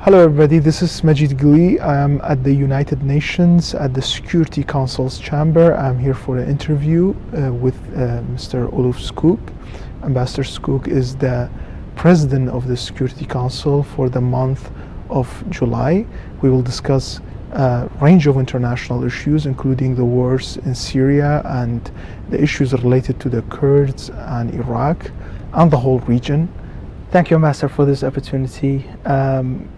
Hello everybody, this is Majeed. I am at the United Nations at the Security Council's chamber. I'm here for an interview with Mr. Olof Skoog. Ambassador Skoog is the president of the Security Council for the month of July. We will discuss a range of international issues, including the wars in Syria and the issues related to the Kurds and Iraq and the whole region. Thank you, Ambassador, for this opportunity.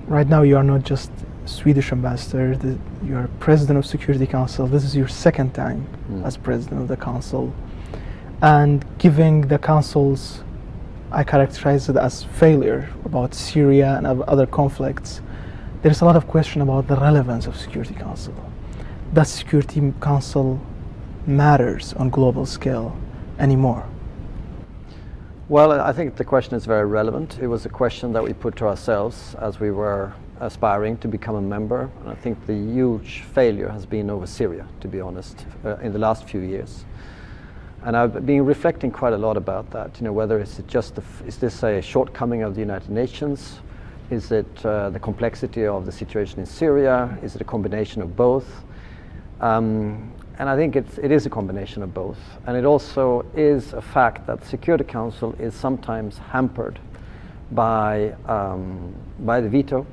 Right now, you are not just Swedish ambassador, you are president of Security Council. This is your second time as president of the council. And giving the council's, I characterize it as failure about Syria and other conflicts, there's a lot of question about the relevance of Security Council. Does Security Council matters on global scale anymore? Well, I think the question is very relevant. It was a question that we put to ourselves as we were aspiring to become a member. And I think the huge failure has been over Syria, to be honest, in the last few years. And I've been reflecting quite a lot about that. You know, whether it's just is this a shortcoming of the United Nations? Is it the complexity of the situation in Syria? Is it a combination of both? And I think it is a combination of both. And it also is a fact that the Security Council is sometimes hampered by the veto,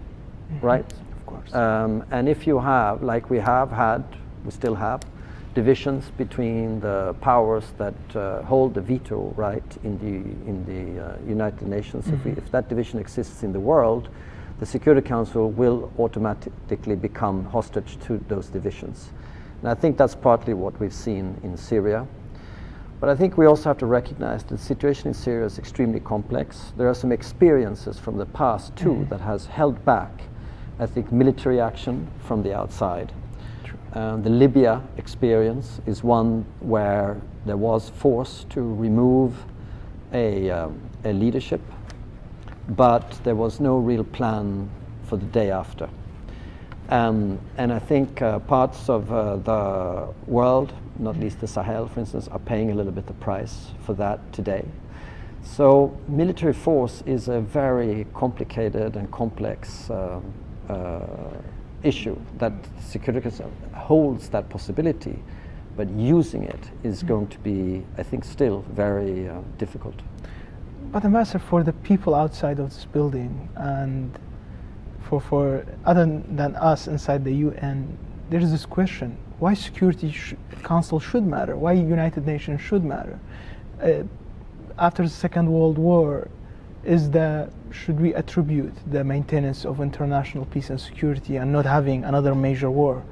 right? Of course. And if you have, like we have had, we still have, divisions between the powers that hold the veto right in the United Nations, if that division exists in the world, the Security Council will automatically become hostage to those divisions. And I think that's partly what we've seen in Syria. But I think we also have to recognize that the situation in Syria is extremely complex. There are some experiences from the past too that has held back, I think, military action from the outside. The Libya experience is one where there was force to remove a leadership, but there was no real plan for the day after. And I think parts of the world, not least the Sahel, for instance, are paying a little bit the price for that today. So military force is a very complicated and complex issue that the Security Council holds that possibility, but using it is going to be, I think, still very difficult. But Ambassador, for the people outside of this building and for other than us inside the UN, there is this question: why Security Council should matter? Why United Nations should matter? After the Second World War, should we attribute the maintenance of international peace and security and not having another major war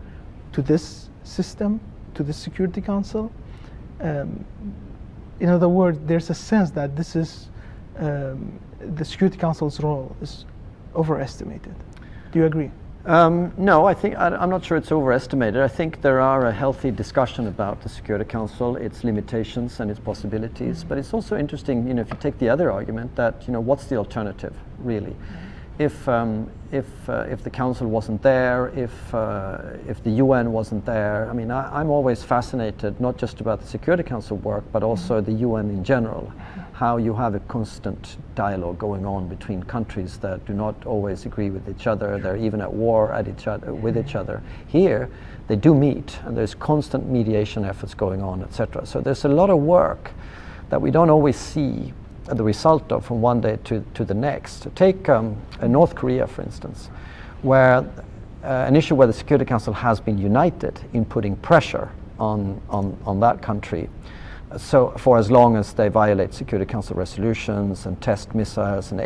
to this system, to the Security Council? In other words, there's a sense that this is the Security Council's role is overestimated. Do you agree? No, I think I'm not sure it's overestimated. I think there are a healthy discussion about the Security Council, its limitations and its possibilities. But it's also interesting, you know, if you take the other argument that, you know, what's the alternative really? If the Council wasn't there, if the UN wasn't there, I mean, I'm always fascinated not just about the Security Council work, but also the UN in general. How you have a constant dialogue going on between countries that do not always agree with each other. They're even at war with each other. Here, they do meet, and there's constant mediation efforts going on, etc. So there's a lot of work that we don't always see the result of from one day to the next. Take North Korea, for instance, where an issue where the Security Council has been united in putting pressure on that country. So for as long as they violate Security Council resolutions and test missiles and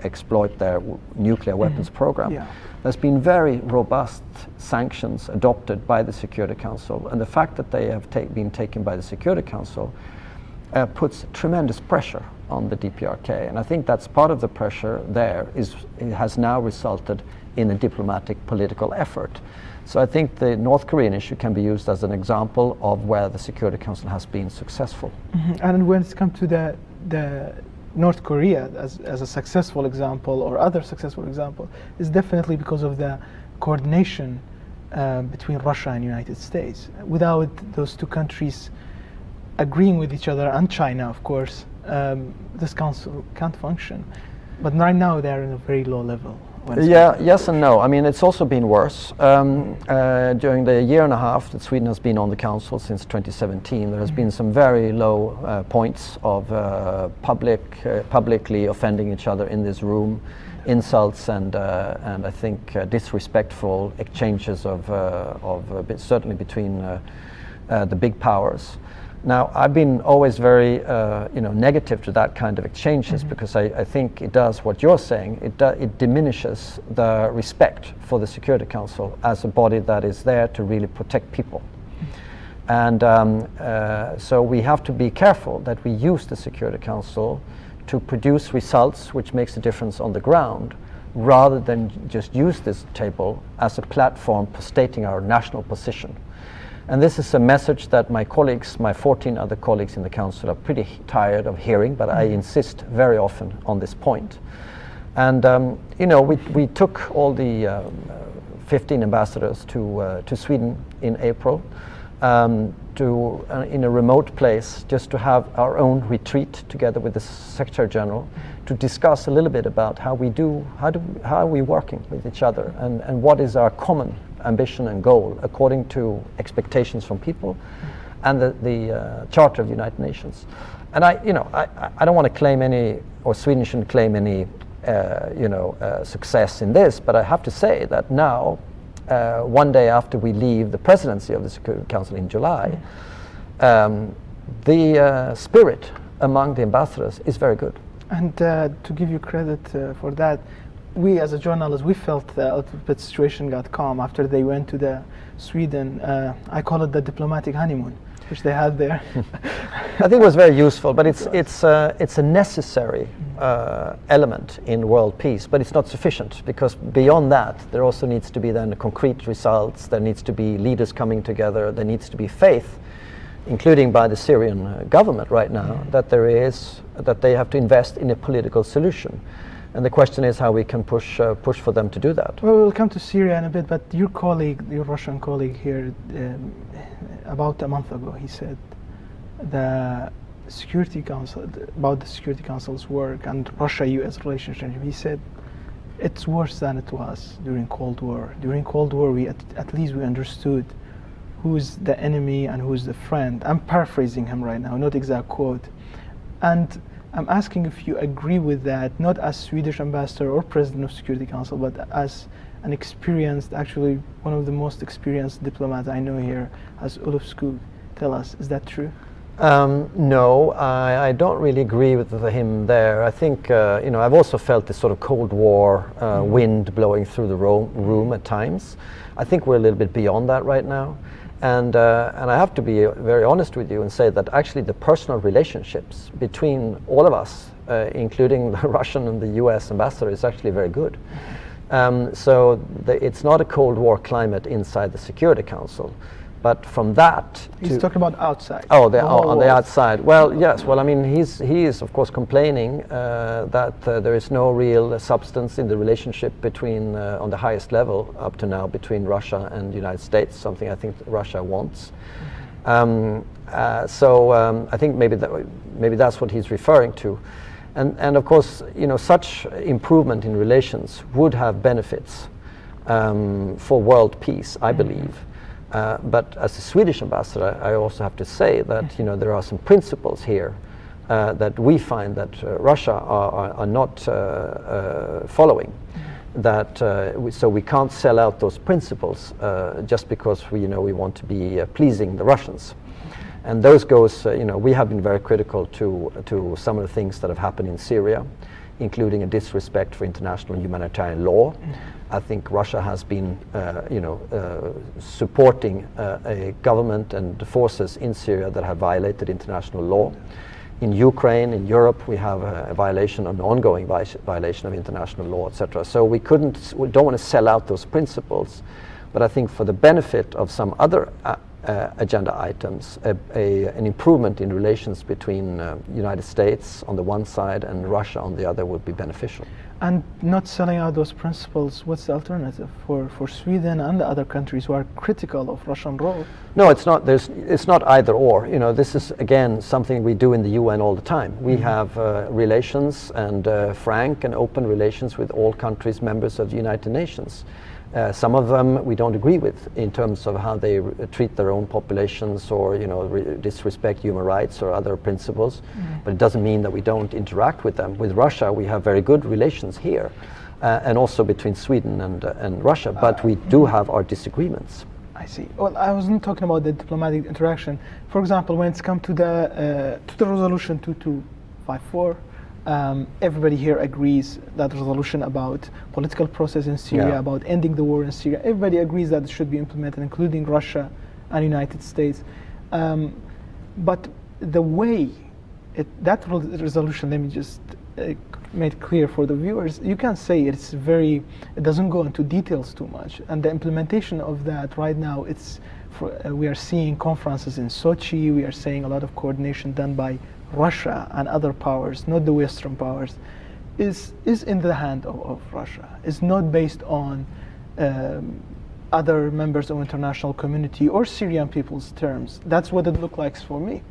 exploit their nuclear weapons program, there's been very robust sanctions adopted by the Security Council, and the fact that they have been taken by the Security Council puts tremendous pressure on the DPRK, and I think that's part of the pressure there. It has now resulted in a diplomatic political effort. So I think the North Korean issue can be used as an example of where the Security Council has been successful. And when it comes to the North Korea as a successful example or other successful example, is definitely because of the coordination between Russia and United States. Without those two countries agreeing with each other, and China, of course, this council can't function. But right now they are in a very low level. Yes and no. I mean, it's also been worse. During the year and a half that Sweden has been on the Council since 2017, there has been some very low points of publicly offending each other in this room, insults and I think disrespectful exchanges certainly between the big powers. Now, I've been always very, negative to that kind of exchanges because I think it does what you're saying. It diminishes the respect for the Security Council as a body that is there to really protect people. And so we have to be careful that we use the Security Council to produce results which makes a difference on the ground, rather than just use this table as a platform for stating our national position. And this is a message that my colleagues, my 14 other colleagues in the Council, are pretty tired of hearing, but I insist very often on this point. And we took all the 15 ambassadors to Sweden in April in a remote place, just to have our own retreat together with the Secretary General, to discuss a little bit about how are we working with each other, and what is our common ambition and goal according to expectations from people and the Charter of the United Nations. And I don't want to claim any, or Sweden shouldn't claim any success in this, but I have to say that now, one day after we leave the presidency of the Security Council in July, the spirit among the ambassadors is very good. And to give you credit for that, we as a journalist, we felt the situation got calm after they went to the Sweden. I call it the diplomatic honeymoon, which they had there. I think it was very useful, but it's a necessary element in world peace, but it's not sufficient, because beyond that there also needs to be then concrete results. There needs to be leaders coming together. There needs to be faith, including by the Syrian government right now, that they have to invest in a political solution. And the question is how we can push for them to do that. Well, we'll come to Syria in a bit, but your Russian colleague here, about a month ago, he said the Security Council, about the Security Council's work and Russia-US relationship, he said it's worse than it was during Cold War. During Cold War, we at least we understood who's the enemy and who's the friend. I'm paraphrasing him right now, not exact quote. And I'm asking if you agree with that, not as Swedish ambassador or president of Security Council, but as an experienced, actually one of the most experienced diplomats I know here, as Olof Skoog. Tell us, is that true? No, I don't really agree with him there. I think, I've also felt this sort of Cold War wind blowing through the room at times. I think we're a little bit beyond that right now. And I have to be very honest with you and say that actually the personal relationships between all of us, including the Russian and the US ambassador, is actually very good. So it's not a Cold War climate inside the Security Council. But from that, he's talking about outside. Oh, on the outside. Well, yes. Well, I mean, he is of course complaining that there is no real substance in the relationship between on the highest level up to now between Russia and the United States. Something I think Russia wants. So I think maybe that's what he's referring to, and of course, such improvement in relations would have benefits for world peace, I believe. But as a Swedish ambassador, I also have to say that there are some principles here that we find that Russia are not following. So we can't sell out those principles just because we want to be pleasing the Russians. And those goes, we have been very critical to some of the things that have happened in Syria, including a disrespect for international humanitarian law. I think Russia has been, supporting a government and forces in Syria that have violated international law. In Ukraine, in Europe, we have a violation, an ongoing violation of international law, etc. So we don't want to sell out those principles, but I think for the benefit of some other agenda items, an improvement in relations between United States on the one side and Russia on the other would be beneficial. And not selling out those principles, what's the alternative for Sweden and the other countries who are critical of Russian role? No, it's not. It's not either or. You know, this is again something we do in the UN all the time. We have relations and frank and open relations with all countries members of the United Nations. Some of them we don't agree with in terms of how they treat their own populations, or disrespect human rights or other principles. But it doesn't mean that we don't interact with them. With Russia, we have very good relations here, and also between Sweden and Russia. But we do have our disagreements. I see. Well, I wasn't talking about the diplomatic interaction. For example, when it's come to the resolution 2254. Everybody here agrees that resolution about political process in Syria, about ending the war in Syria. Everybody agrees that it should be implemented, including Russia and United States. But the way that resolution, let me just make it clear for the viewers, you can say it doesn't go into details too much. And the implementation of that right now, we are seeing conferences in Sochi, we are seeing a lot of coordination done by Russia and other powers, not the Western powers, is in the hand of Russia. It's not based on other members of international community or Syrian people's terms. That's what it looks like for me.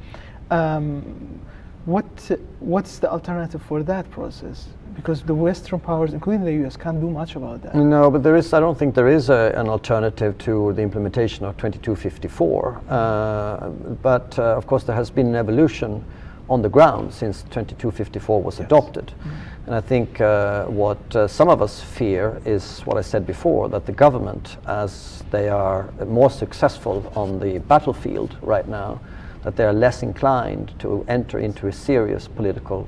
What's the alternative for that process? Because the Western powers, including the US, can't do much about that. No, but I don't think there is an alternative to the implementation of 2254. But of course there has been an evolution on the ground since 2254 was adopted. And I think what some of us fear is what I said before, that the government, as they are more successful on the battlefield right now, that they are less inclined to enter into a serious political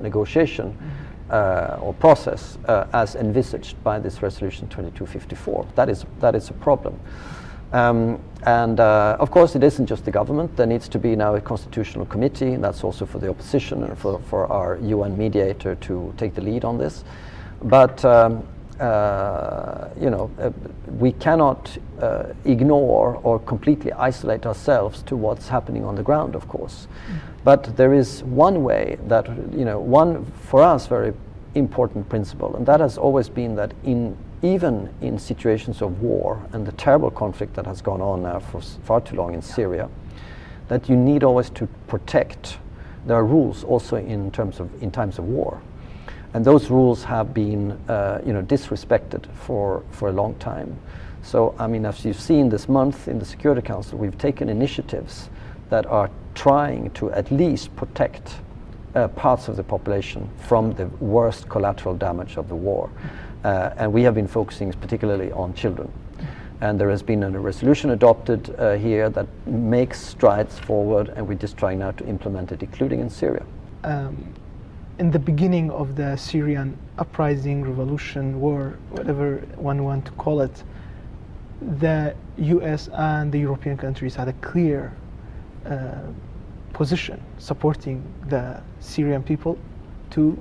negotiation or process as envisaged by this resolution 2254. That is a problem. Of course, it isn't just the government. There needs to be now a constitutional committee, and that's also for the opposition and for our UN mediator to take the lead on this. But we cannot ignore or completely isolate ourselves to what's happening on the ground, of course. But there is one way that, one for us very important principle, and that has always been that even in situations of war and the terrible conflict that has gone on now for far too long in Syria, that you need always to protect. There are rules also in times of war, and those rules have been disrespected for a long time. So I mean, as you've seen this month in the Security Council, we've taken initiatives that are trying to at least protect parts of the population from the worst collateral damage of the war. And we have been focusing particularly on children. And there has been a resolution adopted here that makes strides forward, and we're just trying now to implement it, including in Syria. In the beginning of the Syrian uprising, revolution, war, whatever one wants to call it, the US and the European countries had a clear position supporting the Syrian people to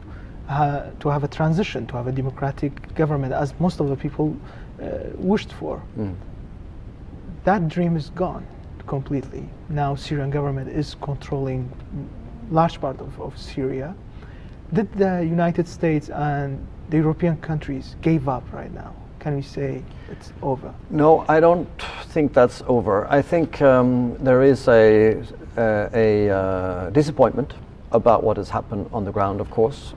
have a transition, to have a democratic government, as most of the people wished for. That dream is gone completely. Now Syrian government is controlling large part of Syria. Did the United States and the European countries give up right now? Can we say it's over? No, I don't think that's over. I think there is a disappointment about what has happened on the ground, of course,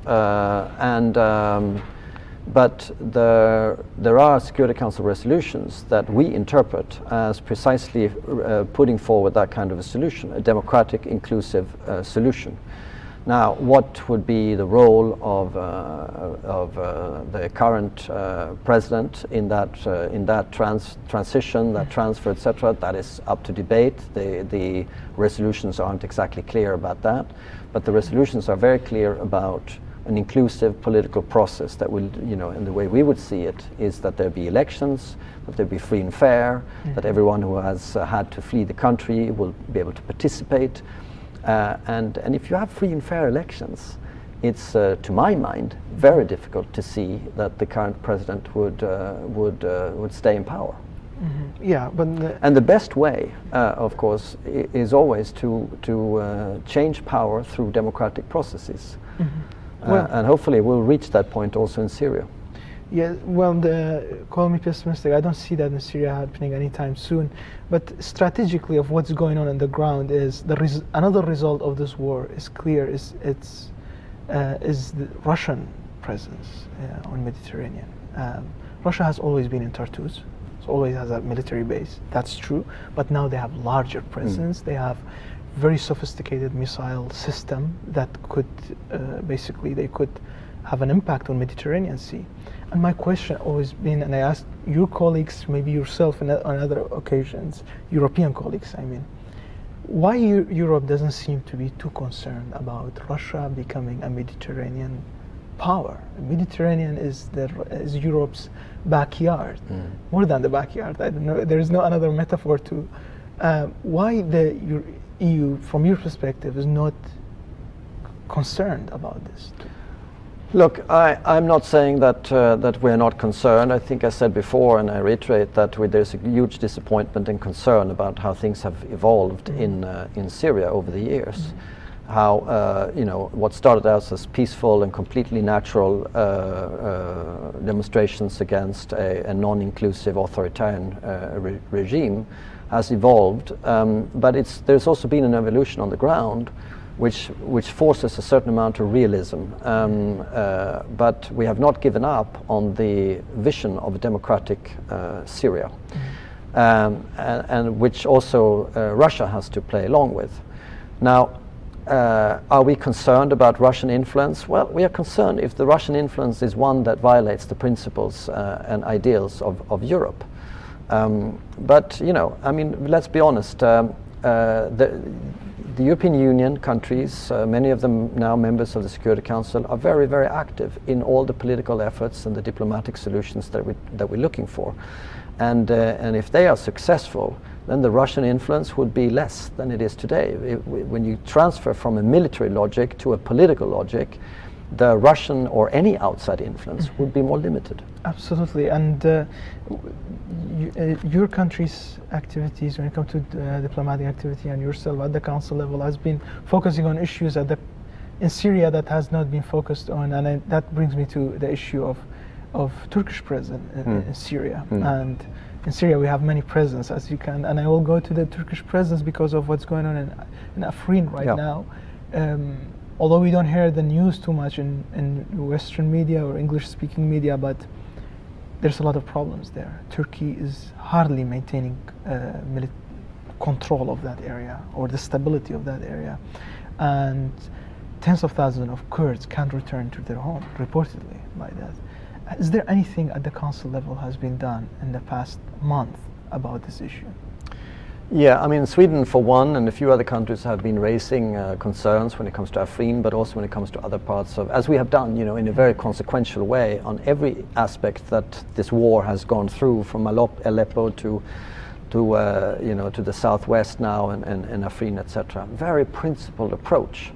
but there are Security Council resolutions that we interpret as precisely putting forward that kind of a solution, a democratic, inclusive solution. Now, what would be the role of the current president in that transition, that transfer, etc.? That is up to debate. The resolutions aren't exactly clear about that, but the resolutions are very clear about an inclusive political process that will, and the way we would see it is that there be elections, that there be free and fair, that everyone who has had to flee the country will be able to participate. And if you have free and fair elections, it's, to my mind, very difficult to see that the current president would stay in power. Yeah, but and the best way, of course, is always to change power through democratic processes. and hopefully we'll reach that point also in Syria. Yeah, well, call me pessimistic. I don't see that in Syria happening anytime soon. But strategically, of what's going on the ground is another result of this war is clear. Is the Russian presence on Mediterranean. Russia has always been in Tartus. It always has a military base. That's true. But now they have larger presence. They have very sophisticated missile system that could basically they could have an impact on Mediterranean Sea. And my question always been, and I asked your colleagues, maybe yourself on other occasions, European colleagues, I mean, why Europe doesn't seem to be too concerned about Russia becoming a Mediterranean power? Mediterranean is Europe's backyard, more than the backyard. I don't know. There is no another metaphor to why the EU, from your perspective, is not concerned about this. Look, I'm not saying that we're not concerned. I think I said before, and I reiterate that there's a huge disappointment and concern about how things have evolved in Syria over the years. How what started out as peaceful and completely natural demonstrations against a non-inclusive authoritarian regime has evolved, but there's also been an evolution on the ground which forces a certain amount of realism, but we have not given up on the vision of a democratic Syria, and which also Russia has to play along with. Now, are we concerned about Russian influence? Well, we are concerned if the Russian influence is one that violates the principles and ideals of Europe. But, I mean, let's be honest, the European Union countries, many of them now members of the Security Council, are very, very active in all the political efforts and the diplomatic solutions that we're looking for. And if they are successful, then the Russian influence would be less than it is today. When you transfer from a military logic to a political logic, the Russian or any outside influence would be more limited. Absolutely, and your country's activities when it comes to diplomatic activity and yourself at the council level has been focusing on issues in Syria that has not been focused on, and that brings me to the issue of Turkish presence in Syria. And in Syria we have many presence, as you can, and I will go to the Turkish presence because of what's going on in Afrin right now. Although we don't hear the news too much in Western media or English-speaking media, but there's a lot of problems there. Turkey is hardly maintaining control of that area or the stability of that area. And tens of thousands of Kurds can't return to their home, reportedly, by that. Is there anything at the council level has been done in the past month about this issue? Yeah, I mean, Sweden for one, and a few other countries have been raising concerns when it comes to Afrin, but also when it comes to other parts of, as we have done, in a very consequential way on every aspect that this war has gone through, from Aleppo to the southwest now and Afrin, etc. Very principled approach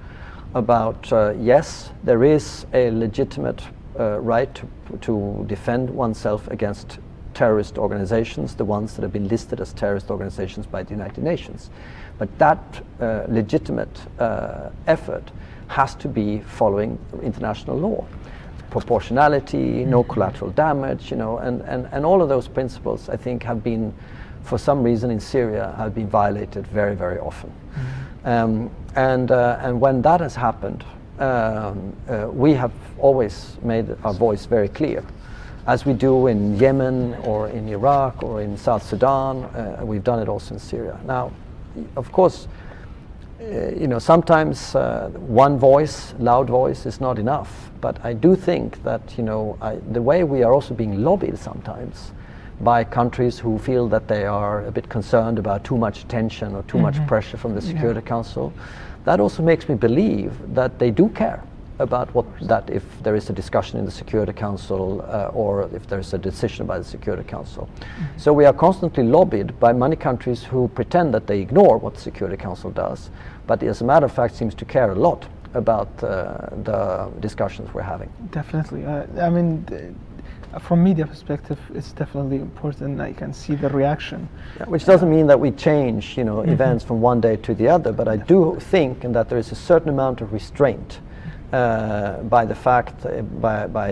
about yes, there is a legitimate right to defend oneself against terrorist organizations, the ones that have been listed as terrorist organizations by the United Nations. But that legitimate effort has to be following international law. Proportionality, no collateral damage, and all of those principles, I think, have been, for some reason in Syria, have been violated very, very often. And when that has happened, we have always made our voice very clear. As we do in Yemen or in Iraq or in South Sudan, we've done it also in Syria. Now, of course, sometimes one voice, loud voice, is not enough. But I do think that, the way we are also being lobbied sometimes by countries who feel that they are a bit concerned about too much tension or too much pressure from the Security Council, that also makes me believe that they do care about if there is a discussion in the Security Council or if there is a decision by the Security Council. So we are constantly lobbied by many countries who pretend that they ignore what the Security Council does, but as a matter of fact seems to care a lot about the discussions we're having. Definitely. I mean, from media perspective, it's definitely important. I can see the reaction. Yeah, which doesn't mean that we change, events from one day to the other, but I do think that there is a certain amount of restraint by the fact by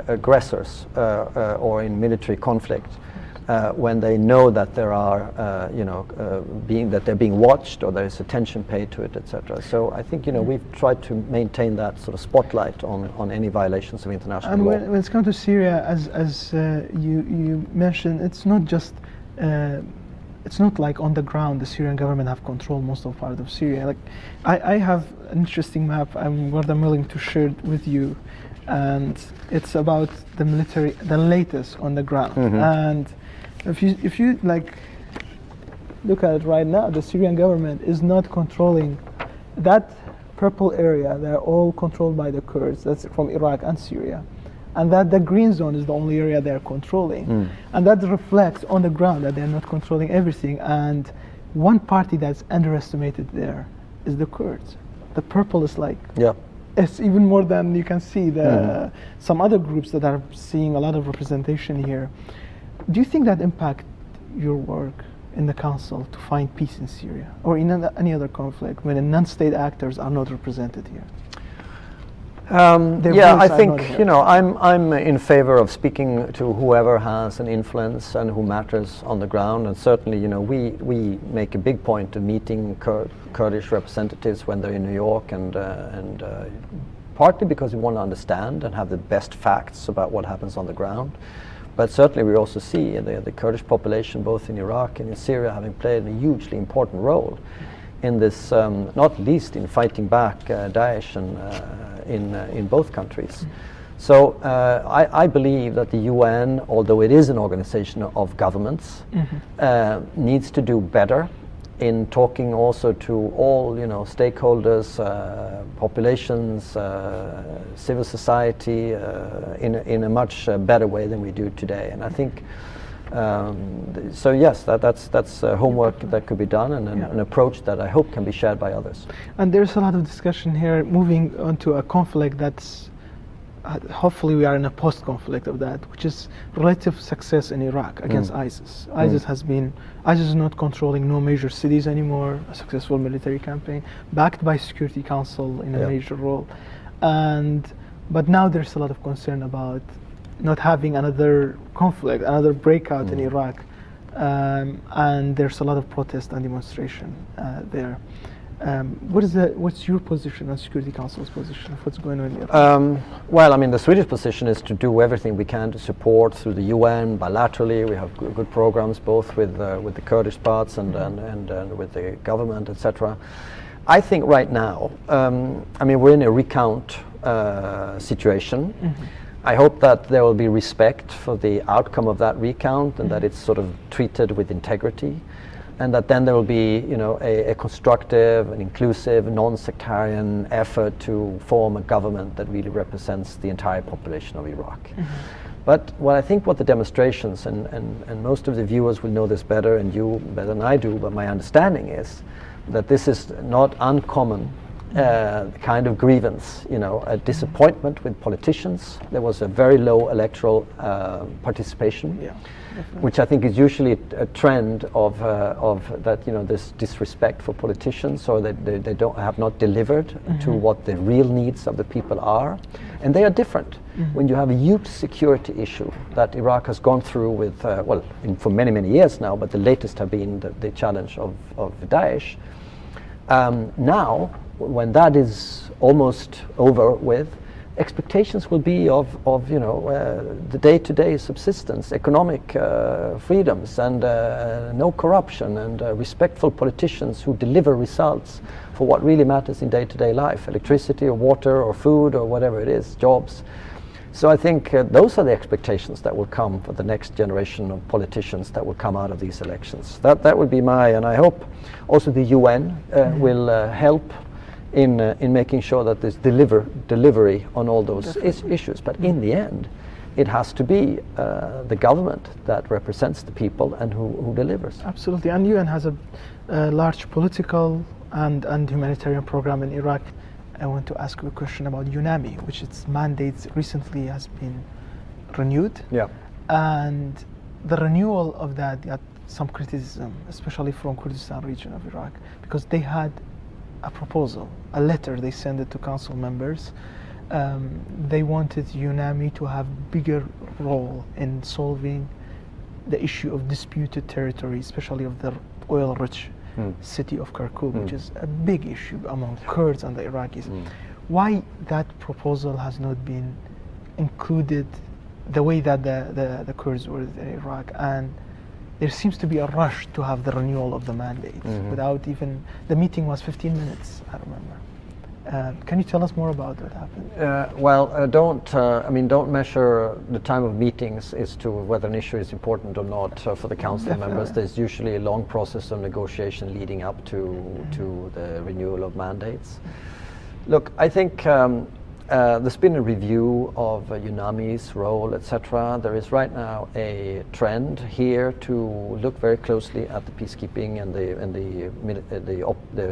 aggressors or in military conflict when they know that there are that they're being watched or there is attention paid to it, etc. So I think we've tried to maintain that sort of spotlight on any violations of international law. And when it's come to Syria, as you mentioned, it's not just it's not like on the ground the Syrian government have controlled most of part of Syria. Like I have an interesting map I'm willing to share it with you, and it's about the military, the latest on the ground. And if you like look at it right now, the Syrian government is not controlling that purple area. They're all controlled by the Kurds. That's from Iraq and Syria. And that the green zone is the only area they're controlling. And that reflects on the ground that they're not controlling everything. And one party that's underestimated there is the Kurds. The purple is like, it's even more than you can see the some other groups that are seeing a lot of representation here. Do you think that impact your work in the council to find peace in Syria or in any other conflict when the non-state actors are not represented here? I think I'm in favor of speaking to whoever has an influence and who matters on the ground, and certainly we make a big point of meeting Kurdish representatives when they're in New York, and partly because we want to understand and have the best facts about what happens on the ground. But certainly we also see the Kurdish population both in Iraq and in Syria having played a hugely important role in this, not least in fighting back Daesh and in both countries. So I believe that the UN, although it is an organization of governments, needs to do better in talking also to all stakeholders, populations, civil society in a much better way than we do today. And I think so yes, that's homework that could be done, and an approach that I hope can be shared by others. And there's a lot of discussion here moving on to a conflict that's hopefully we are in a post-conflict of that, which is relative success in Iraq against ISIS. ISIS is not controlling no major cities anymore, a successful military campaign, backed by Security Council in a major role. But now there's a lot of concern about not having another conflict, another breakout in Iraq, and there's a lot of protest and demonstration there. What's your position on Security Council's position of what's going on in Iraq? Well, I mean, the Swedish position is to do everything we can to support through the UN bilaterally. We have good programs both with the Kurdish parts and with the government, etc. I think right now, I mean, we're in a recount situation. I hope that there will be respect for the outcome of that recount, and that it's sort of treated with integrity, and that then there will be a constructive and inclusive, non-sectarian effort to form a government that really represents the entire population of Iraq. But what I think what the demonstrations, and most of the viewers will know this better, and you better than I do, but my understanding is that this is not uncommon kind of grievance, a disappointment with politicians. There was a very low electoral participation, which I think is usually a trend of that, this disrespect for politicians, or that they have not delivered to what the real needs of the people are. And they are different. When you have a huge security issue that Iraq has gone through with, for many, many years now, but the latest have been the challenge of Daesh. Now, when that is almost over with, expectations will be of the day-to-day subsistence, economic freedoms, and no corruption, and respectful politicians who deliver results for what really matters in day-to-day life: electricity or water or food or whatever it is, jobs. So I think those are the expectations that will come for the next generation of politicians that will come out of these elections. That would be and I hope also the UN will help in making sure that there's delivery on all those issues. But in the end, it has to be the government that represents the people and who delivers. Absolutely, and UN has a large political and humanitarian program in Iraq. I want to ask you a question about UNAMI, which its mandate recently has been renewed. And the renewal of that got some criticism, especially from Kurdistan region of Iraq, because they had a proposal, a letter they sent it to council members, They wanted UNAMI to have bigger role in solving the issue of disputed territory, especially of the oil-rich city of Kirkuk, which is a big issue among Kurds and the Iraqis. Why that proposal has not been included the way that the Kurds were in Iraq? And there seems to be a rush to have the renewal of the mandate without even, the meeting was 15 minutes, I remember. Can you tell us more about what happened? Don't measure the time of meetings as to whether an issue is important or not for the council members. There's usually a long process of negotiation leading up to the renewal of mandates. Look, I think there's been a review of UNAMI's role, etc. There is right now a trend here to look very closely at the peacekeeping and the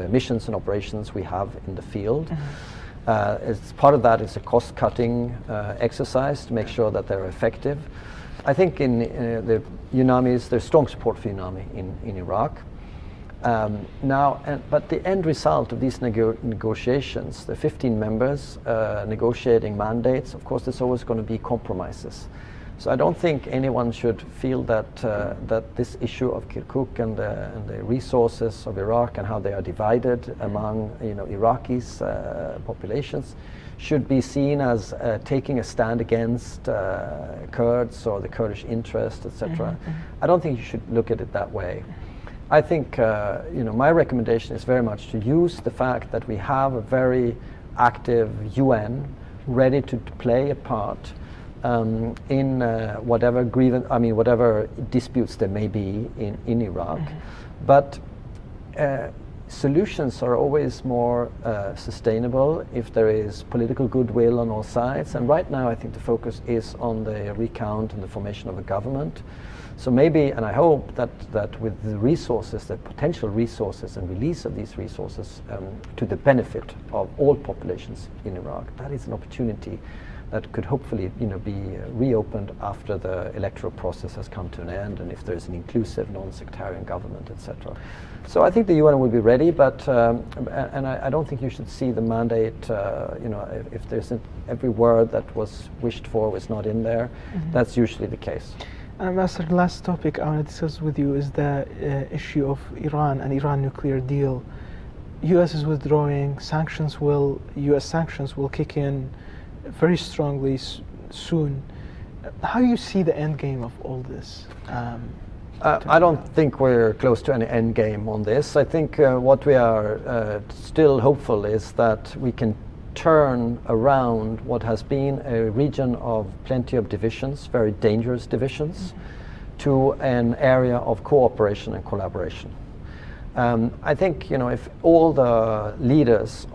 missions and operations we have in the field. As part of that is a cost-cutting exercise to make sure that they're effective. I think in the UNAMI's, there's strong support for UNAMI in Iraq. But the end result of these negotiations, the 15 members negotiating mandates, of course, there's always going to be compromises. So I don't think anyone should feel that this issue of Kirkuk and the resources of Iraq and how they are divided among Iraqis populations should be seen as taking a stand against Kurds or the Kurdish interest, etc. I don't think you should look at it that way. I think my recommendation is very much to use the fact that we have a very active UN ready to play a part in whatever disputes there may be in Iraq. But solutions are always more sustainable if there is political goodwill on all sides. And right now I think the focus is on the recount and the formation of a government. So maybe, and I hope that with the resources, the potential resources and release of these resources to the benefit of all populations in Iraq, that is an opportunity that could hopefully be reopened after the electoral process has come to an end, and if there's an inclusive, non-sectarian government, etc. So I think the UN will be ready, but and I don't think you should see the mandate. If there's every word that was wished for was not in there, that's usually the case. Ambassador, the last topic I want to discuss with you is the issue of Iran and Iran nuclear deal. U.S. is withdrawing. U.S. sanctions will kick in very strongly soon. How do you see the end game of all this? I don't think we're close to any end game on this. I think what we are still hopeful is that we can turn around what has been a region of plenty of divisions, very dangerous divisions, to an area of cooperation and collaboration. I think if all the leaders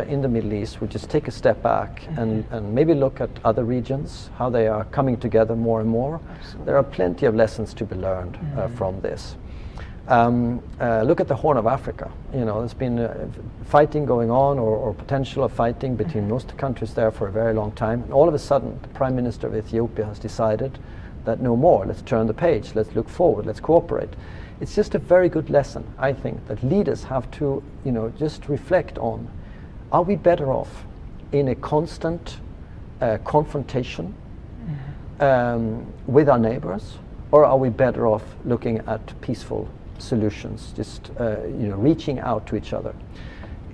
in the Middle East would just take a step back and maybe look at other regions, how they are coming together more and more. Absolutely. There are plenty of lessons to be learned from this. Look at the Horn of Africa. There's been fighting going on or potential of fighting between most countries there for a very long time. And all of a sudden, the Prime Minister of Ethiopia has decided that no more. Let's turn the page. Let's look forward. Let's cooperate. It's just a very good lesson, I think, that leaders have to, just reflect on: are we better off in a constant confrontation with our neighbors, or are we better off looking at peaceful solutions, just reaching out to each other?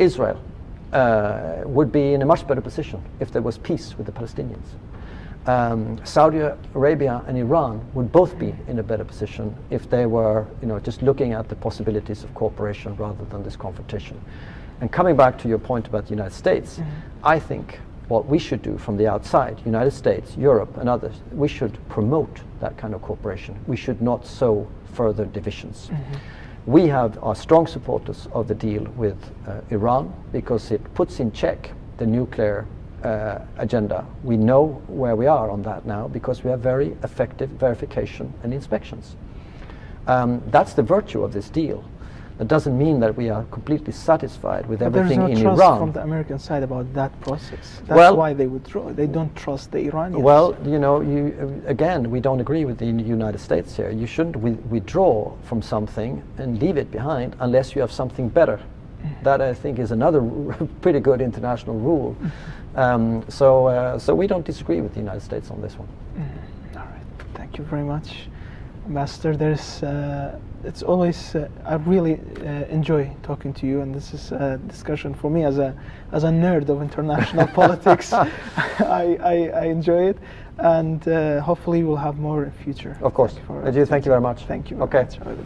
Israel would be in a much better position if there was peace with the Palestinians. Saudi Arabia and Iran would both be in a better position if they were just looking at the possibilities of cooperation rather than this confrontation. And coming back to your point about the United States, I think what we should do from the outside, United States, Europe and others, we should promote that kind of cooperation. We should not sow further divisions. We are strong supporters of the deal with Iran because it puts in check the nuclear agenda. We know where we are on that now because we have very effective verification and inspections. That's the virtue of this deal. That doesn't mean that we are completely satisfied with everything in Iran. There's no trust from the American side about that process. That's why they withdraw. They don't trust the Iranians. Well, again, we don't agree with the United States here. You shouldn't withdraw from something and leave it behind unless you have something better That I think is another pretty good international rule. So we don't disagree with the United States on this one. All right, thank you very much, Ambassador. It's always I really enjoy talking to you, and this is a discussion for me as a nerd of international politics. I enjoy it, and hopefully we'll have more in future. Of course. Majeed, thank you very much. Thank you. Okay. Very much.